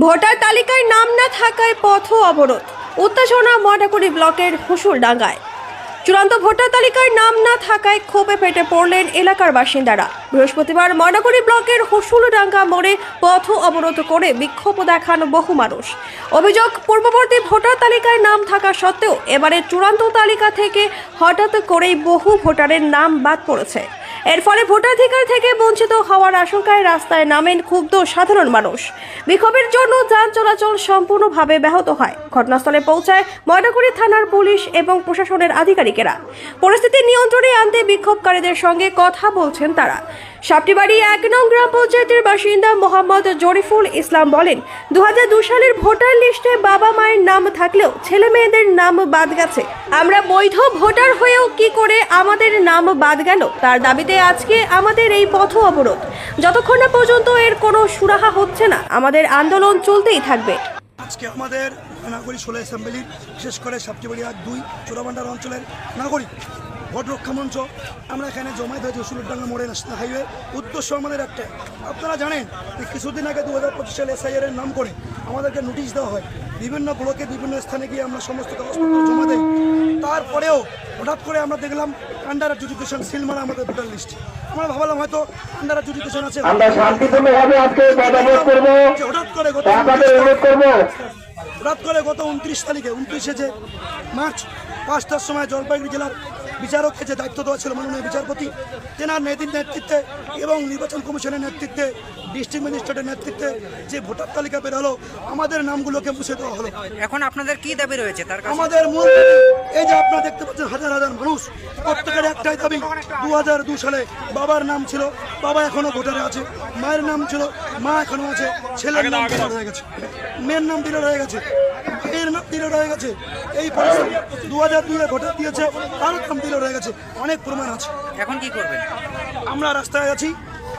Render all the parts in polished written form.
Voter তালিকায় নাম না থাকায় পথ অবরোধ, উত্তেজনা ময়নাগুড়ি ব্লকের হুসুলডাঙ্গায়। চূড়ান্ত ভোটার তালিকায় নাম না থাকায় ক্ষোভে ফেটে পড়লেন এলাকার বাসিন্দারা। বৃহস্পতিবার ময়নাগুড়ি ব্লকের হুসুলডাঙ্গা মোড়ে পথ অবরোধ করে বিক্ষোভ দেখান বহু মানুষ। অভিযোগ, পূর্ববর্তী ভোটার তালিকায় নাম থাকা সত্ত্বেও এবারে চূড়ান্ত তালিকা থেকে হঠাৎ করেই বহু ভোটারের নাম বাদ পড়েছে। এর ফলে ভোটাধিকার থেকে বঞ্চিত হওয়ার আশঙ্কায় রাস্তায় নামেন ক্ষুব্ধ সাধারণ মানুষ। বিক্ষোভের জন্য যান চলাচল সম্পূর্ণভাবে ব্যাহত হয়। ঘটনাস্থলে পৌঁছায় ময়নাগুড়ি থানার পুলিশ এবং প্রশাসনের আধিকারিকেরা। পরিস্থিতি নিয়ন্ত্রণে আনতে বিক্ষোভকারীদের সঙ্গে কথা বলছেন তারা। সাপটিবাড়ি ১ নং গ্রাম পঞ্চায়েতের বাসিন্দা মোহাম্মদ জরিফুল ইসলাম বলেন, ২০০২ সালের ভোটার লিস্টে বাবা মায়ের নাম থাকলেও ছেলে মেয়েদের নাম বাদ গেছে। আমরা বৈধ ভোটার হয়েও কি করে আমাদের নাম বাদ গেল, তার দাবিতে আজকে আমাদের এই পথ অবরোধ। যতক্ষণ না পর্যন্ত এর কোনো সুরাহা হচ্ছে না, আমাদের আন্দোলন চলতেই থাকবে। আজকে আমাদের নাগরিক 16 অ্যাসেম্বলির, বিশেষ করে সাপটিবাড়ি ১-২ চোরাবান্ডার অঞ্চলের নাগরিক ভোট রক্ষা মঞ্চ আমরা এখানে জমায়েত হয়েছি হুসুলডাঙ্গা মোড়ে ন্যাশনাল হাইওয়ে। উদ্দেশ্য আমাদের একটাই, আপনারা জানেন যে কিছুদিন আগে ২০২৫ সালে SIR এর নাম করে আমাদেরকে নোটিশ দেওয়া হয়। বিভিন্ন ব্লকে বিভিন্ন স্থানে গিয়ে আমরা সমস্ত কাগজপত্র জমা দেই। তারপরেও হঠাৎ করে আমরা দেখলাম আন্ডার এডুকেশন সিল মারা আমাদের ভোটার লিস্ট। আমরা ভাবলাম হয়তো আন্ডার এডুকেশন আছে। আমরা শান্তিপূর্ণভাবে আজকে পদত্যাগ করব, হঠাৎ করে গত 29 তারিখে 29শে মার্চ 5টার সময় জলপাইগুড়ি জেলার বিচারককে যে দায়িত্ব দেওয়া ছিল মাননীয় বিচারপতি, তেনার নেতৃত্বে এবং নির্বাচন কমিশনের নেতৃত্বে, ডিস্ট্রিক্ট ম্যাজিস্ট্রেটের নেতৃত্বে যে ভোটার তালিকা বের হলো, আমাদের নামগুলোকে মুছে দেওয়া হলো। এখন আপনাদের কি দাবি রয়েছে তার কাছে? আমাদের মূল এই যে আপনারা দেখতে পাচ্ছেন হাজার হাজার মানুষ, প্রত্যেকের একটাই দাবি। ২০০২ সালে বাবার নাম ছিল, বাবা এখনো ভোটারে আছে। মায়ের নাম ছিল, মা এখনো আছে। ছেলের নাম ডিলার হয়ে গেছে, মেয়ের নাম ডিলার হয়ে গেছে, এর নাম ডিলার হয়ে গেছে। এই পরিস্থিতি ২০০২-এ ভোটার দিয়েছে, তার নাম ডিলার হয়ে গেছে। অনেক প্রমাণ আছে। এখন কি করবেন? আমরা রাস্তায় আছি।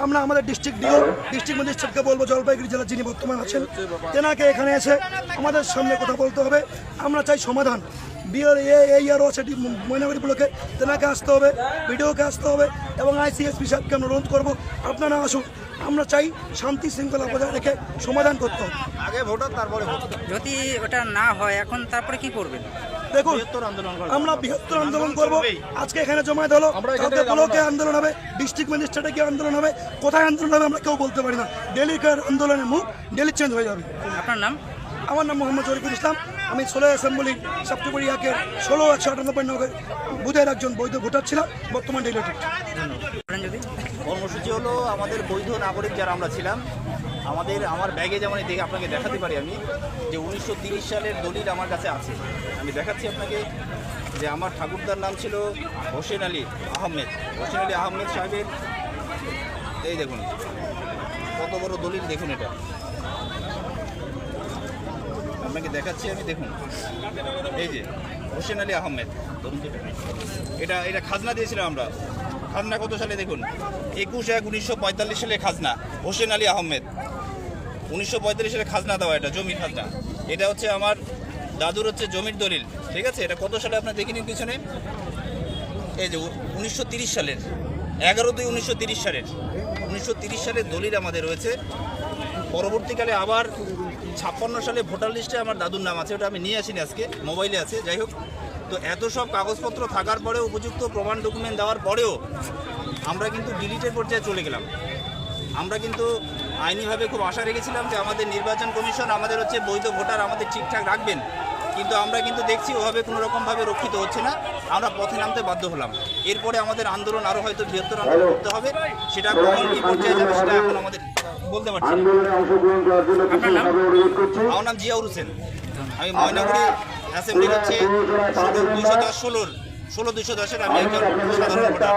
আমরা আমাদের ডিস্ট্রিক্ট ম্যাজিস্ট্রেটকে বলবো, জলপাইগুড়ি জেলার যিনি বর্তমান আছেন, তেনাকে এখানে এসে আমাদের সামনে কথা বলতে হবে। আমরা চাই সমাধান। বিআরও আছে ময়নাগুড়ি ব্লকে, তেনাকে আসতে হবে, বিডিওকে আসতে হবে এবং ICSP সাহেবকে আমরা অনুরোধ করবো, আপনারা আসুন। আমরা চাই শান্তি শৃঙ্খলা বজায় রেখে সমাধান করতে হবে। আগে ভোটার তারপরে যদি ওটা না হয় এখন তারপরে কি করবেন? দেখুন, আমরা বৃহত্তর আন্দোলন করব। আজকে এখানে জমায়েত হলো, কালকে ব্লকে আন্দোলন হবে, ডিস্ট্রিক্ট ম্যাজিস্ট্রেটে গিয়ে আন্দোলন হবে। কোথায় আন্দোলন হবে আমরা কেউ বলতে পারি না। ডেলিকার আন্দোলনের মুখ ডেলি চেঞ্জ হয়ে যাবে। আপনার নাম? আমার নাম মোহাম্মদ জরিফুল ইসলাম। আমি 16 অ্যাসেম্বলি সাপটিবাড়ি 1-এর 16-198 বুথের একজন বৈধ ভোটার ছিলাম, বর্তমান ডেলিগেট। যদি কর্মসূচি হলো আমাদের বৈধ নাগরিক যারা আমরা ছিলাম, আমার ব্যাগে যেমন দেখে আপনাকে দেখাতে পারি আমি, যে 1930 সালের দলিল আমার কাছে আছে। আমি দেখাচ্ছি আপনাকে যে আমার ঠাকুরদার নাম ছিল হোসেন আলী আহমেদ। হোসেন আলী আহমেদ সাহেবের এই দেখুন কত বড় দলিল, দেখুন এটা আপনাকে দেখাচ্ছি আমি। দেখুন এই যে হোসেন আলী আহমেদ, ধরুন এটা খাজনা দিয়েছিলাম আমরা। খাজনা কত সালে দেখুন, 21/1/1945 সালে খাজনা। হোসেন আলী আহমেদ 1945 সালে খাজনা দেওয়া, এটা জমির খাজনা। এটা হচ্ছে আমার দাদুর হচ্ছে জমির দলিল, ঠিক আছে। এটা কত সালে আপনার দেখে নিন পিছনে, এই যে 1930 সালের 11/2/1930 সালের 1930 সালের দলিল আমাদের রয়েছে। পরবর্তীকালে আবার 56 সালে ভোটার লিস্টে আমার দাদুর নাম আছে, ওটা আমি নিয়ে আসিনি আজকে, মোবাইলে আছে। যাই হোক, তো এত সব কাগজপত্র থাকার পরেও, উপযুক্ত প্রমাণ ডকুমেন্ট দেওয়ার পরেও আমরা কিন্তু ডিলিটের পর্যায়ে চলে গেলাম। আমরা কিন্তু আইনিভাবে খুব আশা রেখেছিলাম যে আমাদের নির্বাচন কমিশন আমাদের হচ্ছে বৈধ ভোটার আমাদের ঠিকঠাক রাখবেন, কিন্তু আমরা কিন্তু দেখছি ওভাবে কোনো রকমভাবে রক্ষিত হচ্ছে না। আমরা পথে নামতে বাধ্য হলাম। এরপরে আমাদের আন্দোলন আরও হয়তো বৃহত্তর আন্দোলন করতে হবে। সেটা কখন কী পর্যায়ে যাবে সেটা এখন আমাদের বলতে পারছি না। আমার নাম জিয়াউর হোসেন। আমি ময়নাগুড়ি অ্যাসেম্বলি হচ্ছে 16-210-এর আমি একজন সাধারণ ভোটার।